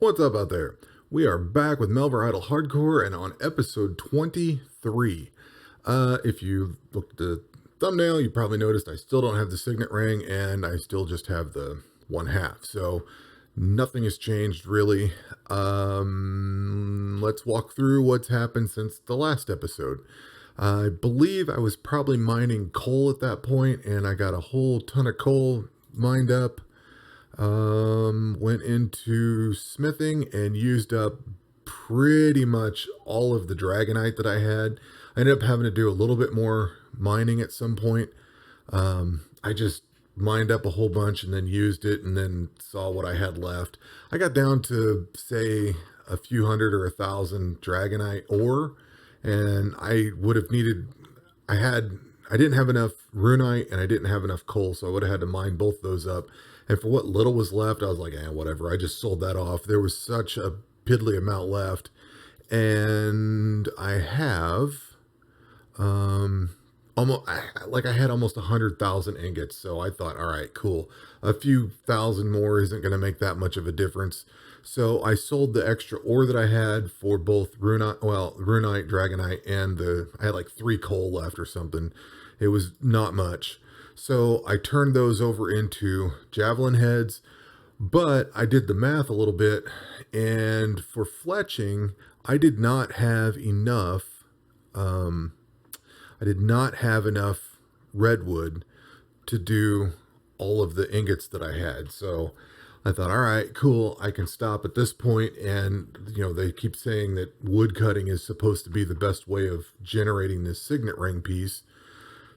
What's up out there? We are back with Melvor Idle Hardcore and on episode 23. If you looked at the thumbnail, you probably noticed I still don't have the Signet Ring and I still just have the 1/2. So nothing has changed really. Let's walk through what's happened since the last episode. I believe I was probably mining coal at that point and I got a whole ton of coal mined up. Went into smithing and used up pretty much all of the dragonite that I had. I ended up having to do a little bit more mining at some point. I just mined up a whole bunch and then used it and then saw what I had left. I got down to say a few hundred or 1,000 dragonite ore, and I would have needed, I didn't have enough runite and I didn't have enough coal, so I would have had to mine both those up. And for what little was left, I was like, whatever. I just sold that off. There was such a piddly amount left. And I have I had almost 100,000 ingots. So I thought, all right, cool. A few thousand more isn't going to make that much of a difference. So I sold the extra ore that I had for both runite, dragonite, and I had like 3 coal left or something. It was not much. So I turned those over into javelin heads, but I did the math a little bit, and for fletching, I did not have enough. I did not have enough redwood to do all of the ingots that I had. So I thought, all right, cool, I can stop at this point. And, they keep saying that wood cutting is supposed to be the best way of generating this signet ring piece.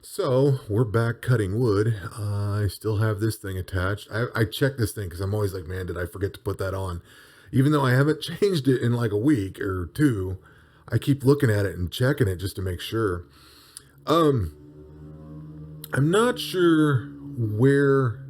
So we're back cutting wood. I still have this thing attached. I check this thing because I'm always like, man, did I forget to put that on? Even though I haven't changed it in like a week or two, I keep looking at it and checking it just to make sure. I'm not sure where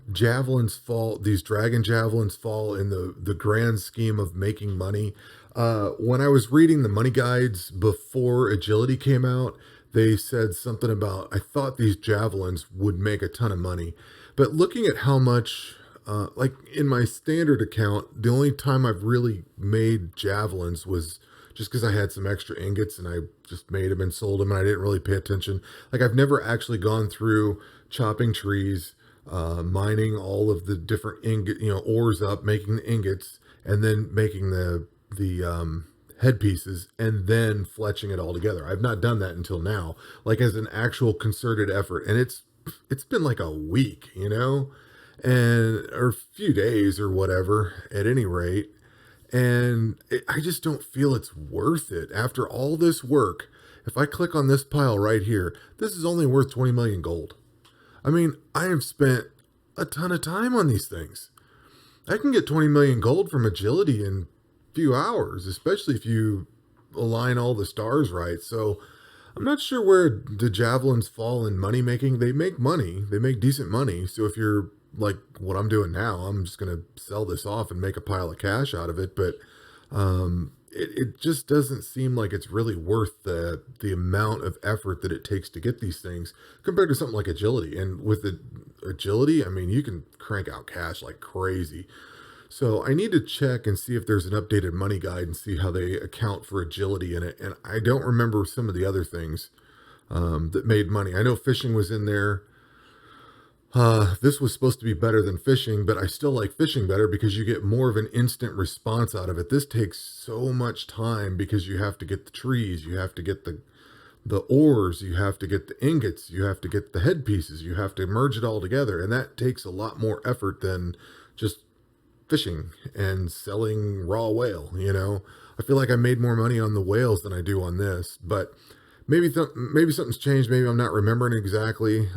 these dragon javelins fall in the grand scheme of making money. When I was reading the money guides before agility came out, they said something about, I thought these javelins would make a ton of money. But looking at how much, like in my standard account, the only time I've really made javelins was just because I had some extra ingots and I just made them and sold them and I didn't really pay attention. Like I've never actually gone through chopping trees, mining all of the different ores up, making the ingots, and then making the headpieces and then fletching it all together. I've not done that until now, like as an actual concerted effort. And it's been like a week, or a few days or whatever at any rate. And I just don't feel it's worth it after all this work. If I click on this pile right here, this is only worth 20 million gold. I mean, I have spent a ton of time on these things. I can get 20 million gold from agility in few hours, especially if you align all the stars right. So I'm not sure where the javelins fall in money making. They make money, they make decent money. So if you're like what I'm doing now, I'm just going to sell this off and make a pile of cash out of it. But it just doesn't seem like it's really worth the amount of effort that it takes to get these things compared to something like agility. And with the agility, I mean, you can crank out cash like crazy. So I need to check and see if there's an updated money guide and see how they account for agility in it. And I don't remember some of the other things that made money. I know fishing was in there. This was supposed to be better than fishing, but I still like fishing better because you get more of an instant response out of it. This takes so much time because you have to get the trees, you have to get the ores, you have to get the ingots, you have to get the headpieces, you have to merge it all together. And that takes a lot more effort than just fishing and selling raw whale. I feel like I made more money on the whales than I do on this, but maybe something's changed. Maybe I'm not remembering exactly.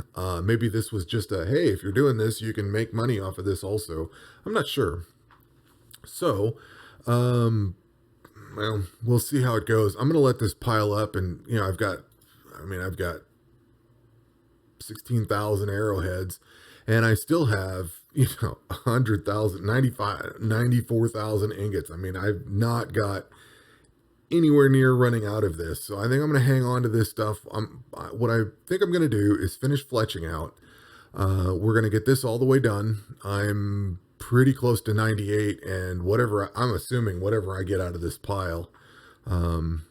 Maybe this was just hey, if you're doing this, you can make money off of this also. I'm not sure. So, well, we'll see how it goes. I'm going to let this pile up and, I've got 16,000 arrowheads and I still have, 100,000, 94,000 ingots. I mean, I've not got anywhere near running out of this. So I think I'm going to hang on to this stuff. What I think I'm going to do is finish fletching out. We're going to get this all the way done. I'm pretty close to 98, and whatever I'm assuming, whatever I get out of this pile, um,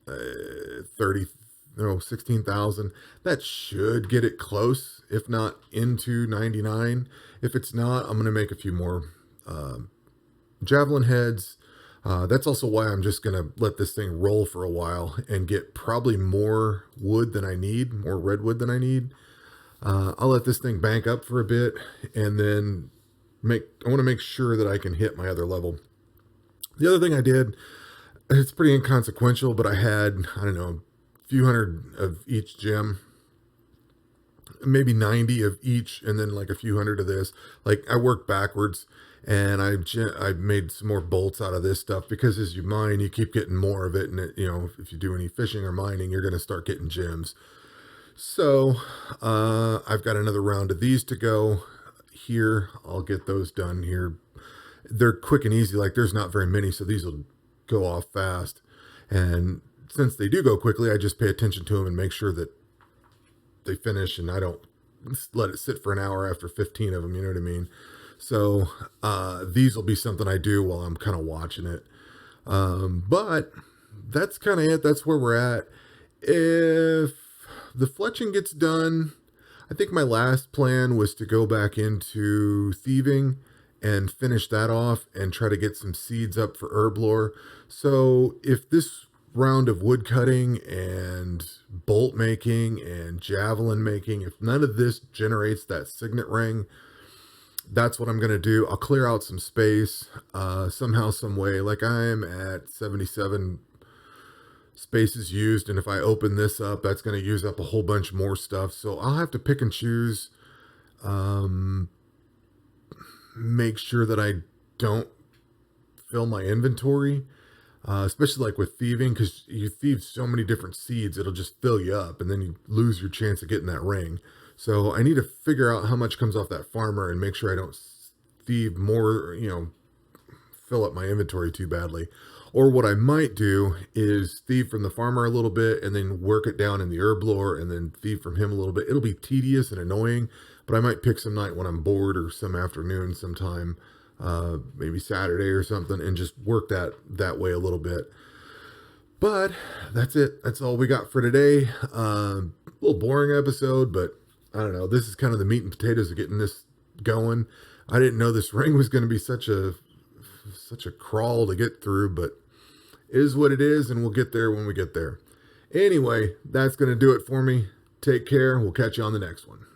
30, no, 16,000, that should get it close, if not into 99. If it's not, I'm going to make a few more javelin heads. That's also why I'm just going to let this thing roll for a while and get probably more wood than I need, more redwood than I need. I'll let this thing bank up for a bit, and then I want to make sure that I can hit my other level. The other thing I did, it's pretty inconsequential, but I had, I don't know, a few hundred of each gem, maybe 90 of each, and then like a few hundred of this. Like, I worked backwards, and I made some more bolts out of this stuff, because as you mine, you keep getting more of it, and if you do any fishing or mining, you're going to start getting gems. So I've got another round of these to go here. I'll get those done here. They're quick and easy. Like, there's not very many, so these will go off fast. And since they do go quickly, I just pay attention to them and make sure that they finish, and I don't let it sit for an hour after 15 of them. You know what I mean? So these will be something I do while I'm kind of watching it. But that's kind of it. That's where we're at. If the fletching gets done, I think my last plan was to go back into thieving and finish that off and try to get some seeds up for herb lore. So if this round of wood cutting and bolt making and javelin making, if none of this generates that signet ring, that's what I'm going to do. I'll clear out some space somehow, some way. Like, I'm at 77 spaces used, and if I open this up, that's going to use up a whole bunch more stuff. So I'll have to pick and choose, make sure that I don't fill my inventory, especially like with thieving, because you thieve so many different seeds, it'll just fill you up, and then you lose your chance of getting that ring. So I need to figure out how much comes off that farmer and make sure I don't thieve more, fill up my inventory too badly. Or what I might do is thieve from the farmer a little bit and then work it down in the herb lore and then thieve from him a little bit. It'll be tedious and annoying, but I might pick some night when I'm bored, or some afternoon sometime, maybe Saturday or something, and just work that way a little bit. But that's it. That's all we got for today. A little boring episode, but I don't know. This is kind of the meat and potatoes of getting this going. I didn't know this ring was going to be such a crawl to get through, but it is what it is, and we'll get there when we get there. Anyway, that's going to do it for me. Take care. We'll catch you on the next one.